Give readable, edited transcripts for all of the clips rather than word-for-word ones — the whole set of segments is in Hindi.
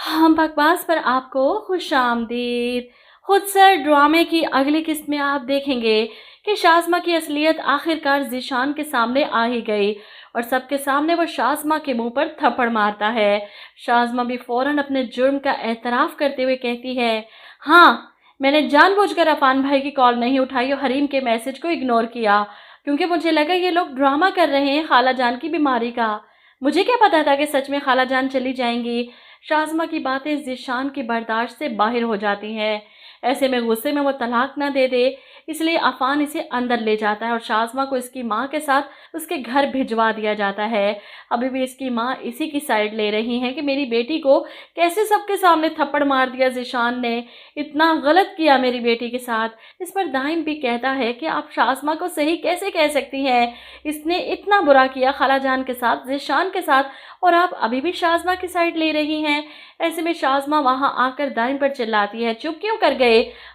हम बकवास पर आपको खुशामदीद। खुदसर ड्रामे की अगली किस्त में आप देखेंगे कि शाज़मा की असलियत आखिरकार ज़ीशान के सामने आ ही गई और सबके सामने वो शाज़मा के मुंह पर थप्पड़ मारता है। शाज़मा भी फ़ौरन अपने जुर्म का एतराफ़ करते हुए कहती है, हाँ, मैंने जानबूझकर अफ़ान भाई की कॉल नहीं उठाई और हरीम के मैसेज को इग्नोर किया क्योंकि मुझे लगा ये लोग ड्रामा कर रहे हैं खाला जान की बीमारी का। मुझे क्या पता था कि सच में खाला जान चली जाएंगी। शाज़मा की बातें ज़ीशान की बर्दाश्त से बाहर हो जाती हैं। ऐसे में गुस्से में वो तलाक ना दे दे, इसलिए अफ़ान इसे अंदर ले जाता है और शाज़मा को इसकी माँ के साथ उसके घर भिजवा दिया जाता है। अभी भी इसकी माँ इसी की साइड ले रही हैं कि मेरी बेटी को कैसे सबके सामने थप्पड़ मार दिया ज़ीशान ने, इतना गलत किया मेरी बेटी के साथ। इस पर दाइम भी कहता है कि आप शाज़मा को सही कैसे कह सकती हैं, इसने इतना बुरा किया खालाजान के साथ, ज़ीशान के साथ, और आप अभी भी शाज़मा की साइड ले रही हैं। ऐसे में शाज़मा वहाँ आकर दाइम पर चिल्लाती है, चुप क्यों कर गए?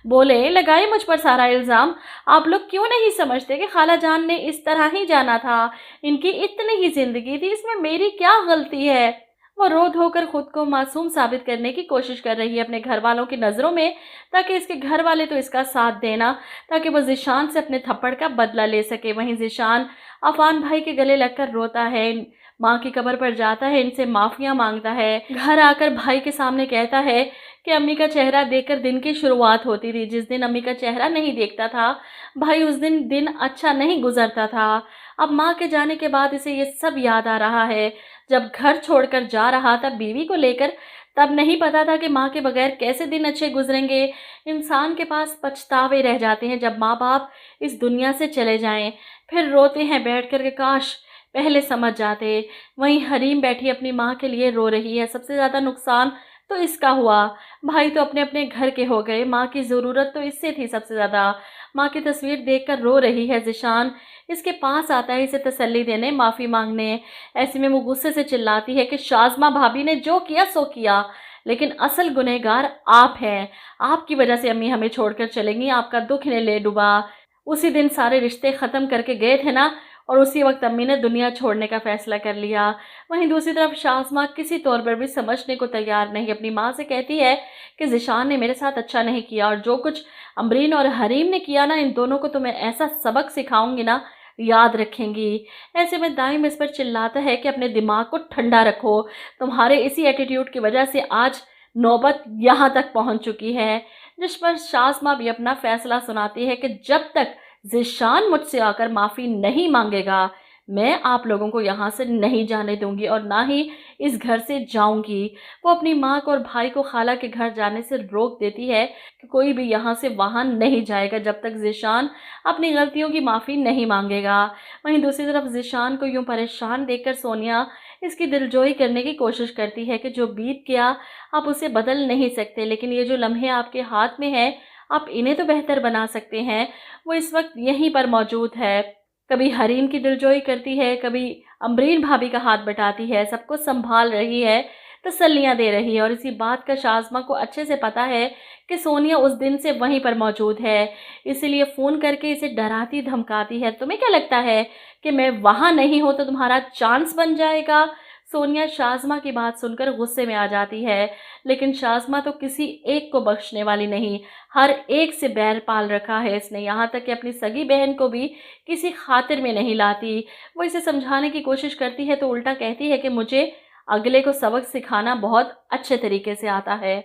बोले, लगाए मुझ पर सारा इल्ज़ाम। आप लोग क्यों नहीं समझते कि खालाजान ने इस तरह ही जाना था, इनकी इतनी ही ज़िंदगी थी, इसमें मेरी क्या गलती है? वो रो धोकर खुद को मासूम साबित करने की कोशिश कर रही है अपने घर वालों की नज़रों में, ताकि इसके घर वाले तो इसका साथ देना, ताकि वो ज़ीशान से अपने थप्पड़ का बदला ले सके। वहीं ज़ीशान अफ़ान भाई के गले लगकर रोता है, माँ की कब्र पर जाता है, इनसे माफ़ियाँ मांगता है, घर आकर भाई के सामने कहता है कि अम्मी का चेहरा देखकर दिन की शुरुआत होती थी। जिस दिन अम्मी का चेहरा नहीं देखता था भाई, उस दिन अच्छा नहीं गुजरता था। अब माँ के जाने के बाद इसे ये सब याद आ रहा है। जब घर छोड़कर जा रहा था बीवी को लेकर, तब नहीं पता था कि माँ के बगैर कैसे दिन अच्छे गुजरेंगे। इंसान के पास पछतावे रह जाते हैं जब माँ बाप इस दुनिया से चले जाएं, फिर रोते हैं बैठ कर के काश पहले समझ जाते। वहीं हरीम बैठी अपनी माँ के लिए रो रही है। सबसे ज़्यादा नुकसान तो इसका हुआ, भाई तो अपने अपने घर के हो गए, माँ की ज़रूरत तो इससे थी सबसे ज़्यादा। माँ की तस्वीर देखकर रो रही है ज़ीशान। इसके पास आता है इसे तसल्ली देने, माफ़ी मांगने। ऐसे में वो गुस्से से चिल्लाती है कि शाज़मा भाभी ने जो किया सो किया, लेकिन असल गुनहगार आप हैं। आपकी वजह से अम्मी हमें छोड़कर चलेंगी, आपका दुख इन्हें ले डूबा। उसी दिन सारे रिश्ते ख़त्म करके गए थे ना, और उसी वक्त अम्मी ने दुनिया छोड़ने का फ़ैसला कर लिया। वहीं दूसरी तरफ शाज़मा किसी तौर पर भी समझने को तैयार नहीं। अपनी माँ से कहती है कि ज़ीशान ने मेरे साथ अच्छा नहीं किया, और जो कुछ अमरीन और हरीम ने किया ना, इन दोनों को तो मैं ऐसा सबक सिखाऊंगी ना, याद रखेंगी। ऐसे में दाइम इस पर चिल्लाता है कि अपने दिमाग को ठंडा रखो, तुम्हारे इसी एटीट्यूड की वजह से आज नौबत यहाँ तक पहुँच चुकी है। जिस पर शाज़मा भी अपना फ़ैसला सुनाती है कि जब तक ज़ीशान मुझसे आकर माफ़ी नहीं मांगेगा, मैं आप लोगों को यहाँ से नहीं जाने दूंगी और ना ही इस घर से जाऊंगी। वो अपनी माँ को और भाई को खाला के घर जाने से रोक देती है कि कोई भी यहाँ से वहाँ नहीं जाएगा जब तक ज़ीशान अपनी गलतियों की माफ़ी नहीं मांगेगा। वहीं दूसरी तरफ ज़ीशान को यूँ परेशान देखकर सोनिया इसकी दिलजोई करने की कोशिश करती है कि जो बीत गया आप उसे बदल नहीं सकते, लेकिन ये जो लम्हे आपके हाथ में हैं, आप इन्हें तो बेहतर बना सकते हैं। वो इस वक्त यहीं पर मौजूद है। कभी हरीम की दिलजोई करती है, कभी अमरीन भाभी का हाथ बटाती है, सबको संभाल रही है, तसल्लियाँ दे रही है। और इसी बात का शाज़मा को अच्छे से पता है कि सोनिया उस दिन से वहीं पर मौजूद है, इसीलिए फ़ोन करके इसे डराती धमकाती है। तुम्हें क्या लगता है कि मैं वहाँ नहीं हूँ तो तुम्हारा चांस बन जाएगा? सोनिया शाज़मा की बात सुनकर गुस्से में आ जाती है, लेकिन शाज़मा तो किसी एक को बख्शने वाली नहीं, हर एक से बैर पाल रखा है इसने, यहाँ तक कि अपनी सगी बहन को भी किसी खातिर में नहीं लाती। वो इसे समझाने की कोशिश करती है तो उल्टा कहती है कि मुझे अगले को सबक सिखाना बहुत अच्छे तरीके से आता है।